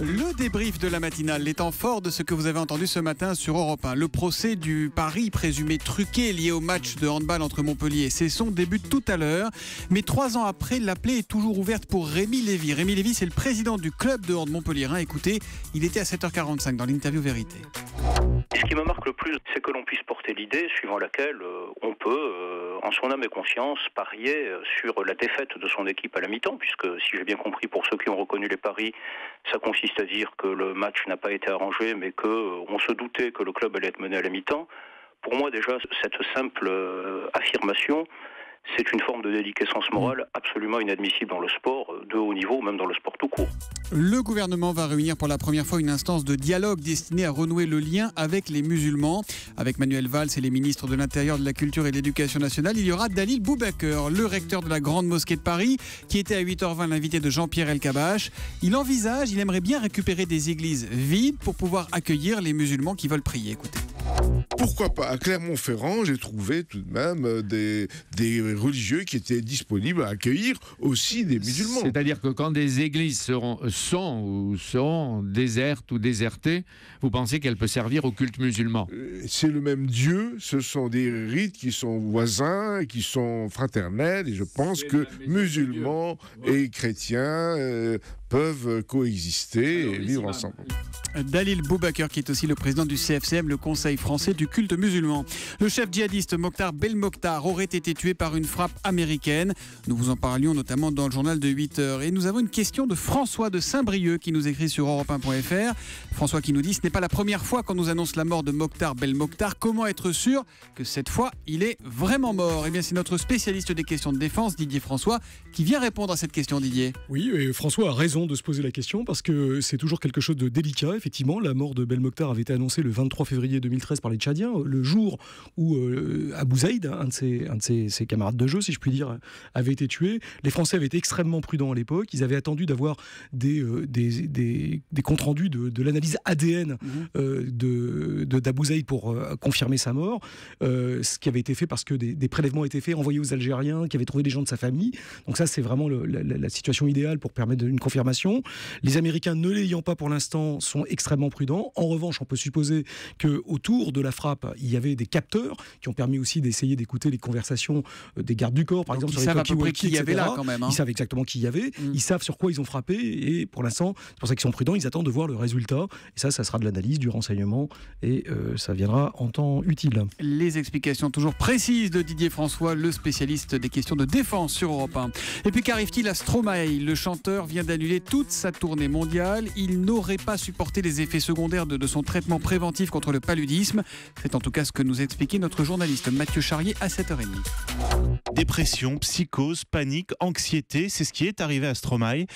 Le débrief de la matinale, les temps forts de ce que vous avez entendu ce matin sur Europe 1. Le procès du pari présumé truqué lié au match de handball entre Montpellier et Cesson débute tout à l'heure. Mais 3 ans après, la plaie est toujours ouverte pour Rémi Lévy. Rémi Lévy, c'est le président du club de hand montpelliérain. Écoutez, il était à 7h45 dans l'interview Vérité. Ce qui me marque le plus, c'est que l'on puisse porter l'idée suivant laquelle on peut, en son âme et conscience, parier sur la défaite de son équipe à la mi-temps, puisque, si j'ai bien compris, pour ceux qui ont reconnu les paris, ça consiste à dire que le match n'a pas été arrangé, mais qu'on se doutait que le club allait être mené à la mi-temps. Pour moi, déjà, cette simple affirmation, c'est une forme de déliquescence morale absolument inadmissible dans le sport de haut niveau, même dans le sport tout court. Le gouvernement va réunir pour la première fois une instance de dialogue destinée à renouer le lien avec les musulmans. Avec Manuel Valls et les ministres de l'Intérieur, de la Culture et de l'Éducation nationale, il y aura Dalil Boubaker, le recteur de la Grande Mosquée de Paris, qui était à 8h20 l'invité de Jean-Pierre Elkabbach. Il aimerait bien récupérer des églises vides pour pouvoir accueillir les musulmans qui veulent prier. Écoutez. Pourquoi pas ? À Clermont-Ferrand, j'ai trouvé tout de même des religieux qui étaient disponibles à accueillir aussi des musulmans. C'est-à-dire que quand des églises seront désertes ou désertées, vous pensez qu'elles peuvent servir au culte musulman ? C'est le même Dieu, ce sont des rites qui sont voisins, qui sont fraternels, et je pense que musulmans et chrétiens peuvent coexister et vivre ensemble. Dalil Boubaker, qui est aussi le président du CFCM, le Conseil français du culte musulman. Le chef djihadiste Mokhtar Belmokhtar aurait été tué par une frappe américaine. Nous vous en parlions notamment dans le journal de 8h. Et nous avons une question de François de Saint-Brieuc qui nous écrit sur europe1.fr. François qui nous dit « Ce n'est pas la première fois qu'on nous annonce la mort de Mokhtar Belmokhtar. Comment être sûr que cette fois, il est vraiment mort ?» Eh bien, c'est notre spécialiste des questions de défense, Didier François, qui vient répondre à cette question, Didier. Oui, et François a raison de se poser la question parce que c'est toujours quelque chose de délicat. Effectivement, la mort de Belmokhtar avait été annoncée le 23 février 2013 par les Tchadiens, le jour où Abou Zaïd, un de ses camarades de jeu, si je puis dire, avait été tué. Les Français avaient été extrêmement prudents à l'époque. Ils avaient attendu d'avoir des comptes rendus de l'analyse ADN d'Abou Zaïd pour confirmer sa mort. Ce qui avait été fait parce que des prélèvements étaient faits, envoyés aux Algériens, qui avaient trouvé des gens de sa famille. Donc ça, c'est vraiment la situation idéale pour permettre une confirmation. Les Américains, ne l'ayant pas pour l'instant, sont extrêmement prudents. En revanche, on peut supposer qu'autour de la frappe, il y avait des capteurs qui ont permis aussi d'essayer d'écouter les conversations des gardes du corps, par exemple, sur les talkie-walkie, à peu près qui il y avait là quand même. Ils savent exactement qui il y avait, ils savent sur quoi ils ont frappé, et pour l'instant, c'est pour ça qu'ils sont prudents, ils attendent de voir le résultat, et ça sera de l'analyse, du renseignement, et ça viendra en temps utile. Les explications toujours précises de Didier François, le spécialiste des questions de défense sur Europe 1. Et puis qu'arrive-t-il à Stromae ? Le chanteur vient d'annuler toute sa tournée mondiale. Il n'aurait pas supporté les effets secondaires de son traitement préventif contre le paludisme. C'est en tout cas ce que nous expliquait notre journaliste Mathieu Charrier à 7h30. Dépression, psychose, panique, anxiété, c'est ce qui est arrivé à Stromae.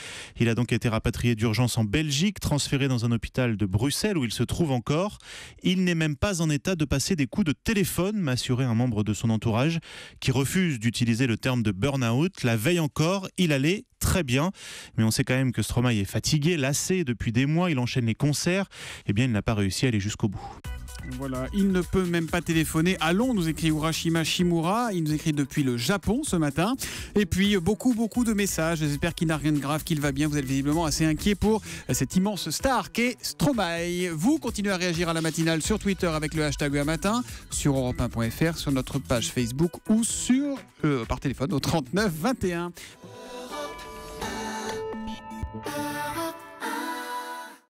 Il a donc été rapatrié d'urgence en Belgique, transféré dans un hôpital de Bruxelles où il se trouve encore. Il n'est même pas en état de passer des coups de téléphone, m'a assuré un membre de son entourage qui refuse d'utiliser le terme de burn-out. La veille encore, il allait très bien, mais on sait quand même que Stromae est fatigué, lassé depuis des mois, il enchaîne les concerts, et bien il n'a pas réussi à aller jusqu'au bout. Voilà, il ne peut même pas téléphoner. Allons, nous écrit Urashima Shimura. Il nous écrit depuis le Japon ce matin. Et puis beaucoup de messages. J'espère qu'il n'a rien de grave, qu'il va bien. Vous êtes visiblement assez inquiet pour cette immense star qu'est Stromae. Vous continuez à réagir à la matinale sur Twitter avec le hashtag matin, sur europe1.fr, sur notre page Facebook ou par téléphone au 39 21.